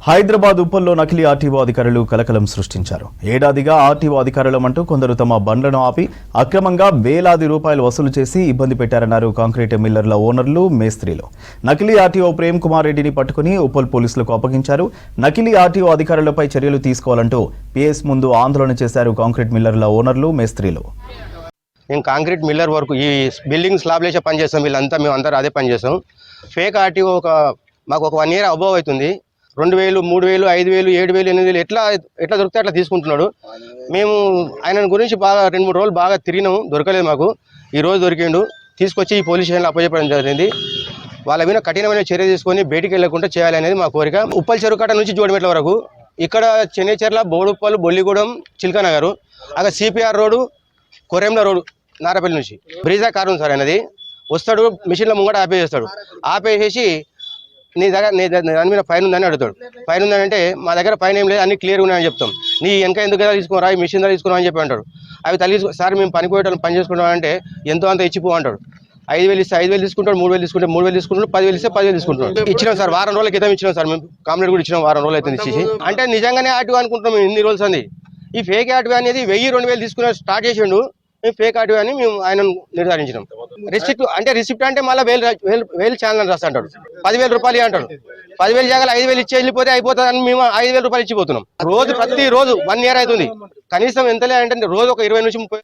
హైదరాబాద్ ఉప్పల్లో నకిలీ ఆర్టీఓ అధికారులు కలకలం సృష్టించారు. ఏడాదిగా ఆర్టీఓ అధికారులమంటూ కొందరు తమ బండ్లను ఆపి అక్రమంగా వేలాది రూపాయలు వసూలు చేసి ఇబ్బంది పెట్టారన్నారు కాంక్రీట్ మిల్లర్ల ఓనర్లు, మేస్త్రీలు. నకిలీ ఆర్టీఓ ప్రేమ్ కుమార్ రెడ్డిని పట్టుకుని ఉప్పల్ పోలీసులకు అప్పగించారు. నకిలీ ఆర్టీఓ అధికారులపై చర్యలు తీసుకోవాలంటూ పిఎస్ ముందు ఆందోళన చేశారు కాంక్రీట్ మిల్లర్ల ఓనర్లు, మేస్త్రీలు. మేము కాంక్రీట్ మిల్లర్ వరకు ఈ బిల్డింగ్ స్లాబ్ లేచే పని చేస్తాం. వీళ్ళంతా మేము అందరూ అదే పని చేస్తాం. ఫేక్ ఆర్టీఓ మాకు ఒక 1 year అబోవ్ అవుతుంది. 2000, 3000, 5000, 7000, 8000 ఎట్లా దొరికితే అట్లా తీసుకుంటున్నాడు. మేము ఆయన గురించి బాగా 2-3 రోజులు బాగా తిరిగినాము, దొరకలేదు. మాకు ఈ రోజు దొరికిండు. తీసుకొచ్చి ఈ పోలీస్ స్టేషన్లో అప్పచెప్పడం జరిగింది. వాళ్ళ మీద కఠినమైన చర్య తీసుకొని బయటికి వెళ్లకుండా చేయాలనేది మా కోరిక. ఉప్పల్ చెరువు కట్ట నుంచి జోడిమెట్ల వరకు ఇక్కడ చెన్నైచెర్ల, బోడుప్పల్, బొల్లిగూడెం, చిల్కానగర్, అక్కడ సిపిఆర్ రోడ్డు, కొరెంల రోడ్డు, నారపల్లి నుంచి బ్రీజా కారు ఉంది సార్. అనేది వస్తాడు, మిషన్ల ముంగట ఆపేసేస్తాడు. ఆపేసేసి నీ దాని మీద ఫైన్ ఉందని అడుగుతాడు. ఫైన్ ఉందని అంటే మా దగ్గర ఫైన్ ఏం లేదు, అన్ని క్లియర్గా ఉన్నాయని చెప్తాం. నీ వెనక ఎందుకు తీసుకోరా, ఈ మిషన్ దగ్గర తీసుకున్నావు అని చెప్పి అంటాడు. అవి తల్లి సార్ మేము పని పోయేటోళ్ళం, పని చేసుకుంటాం అంటే ఎంతో అంత ఇచ్చిపో అంటాడు. 5000 ఇస్తే 5000 తీసుకుంటాడు, 3000 తీసుకుంటే 3000 తీసుకుంటాడు, 10,000 ఇస్తే 10,000 తీసుకుంటాడు. ఇచ్చినాం సార్, వారం రోజుల క్రితం ఇచ్చినాం సార్. మేము కాంప్లైంట్ కూడా ఇచ్చినాం, వారం రోజులు అయితే ఇచ్చేసి. అంటే నిజంగానే ఆర్టీఓ అనుకుంటున్నాం మేము ఇన్ని రోజులు అంది. ఈ ఫేక్ ఆర్టీఓ అనేది 1000-2000 తీసుకునే స్టార్ట్ చేసిండు. మేము ఫేక్ ఆర్టీఓ అని మేము ఆయన నిర్ధారించినాం. రిసిప్ట్ అంటే మళ్ళీ 1000 ఛానల్ రాస్తా అంటాడు. 10,000 రూపాయలు అంటాడు. 10,000 జాగాలు 5,000 ఇచ్చి వెళ్ళిపోతే అయిపోతుంది అని మేము 5,000 రూపాయలు ఇచ్చిపోతున్నాం. ప్రతి రోజు 1 year అవుతుంది. కనీసం ఎంతలే అంటే రోజు ఒక 20 నుంచి 30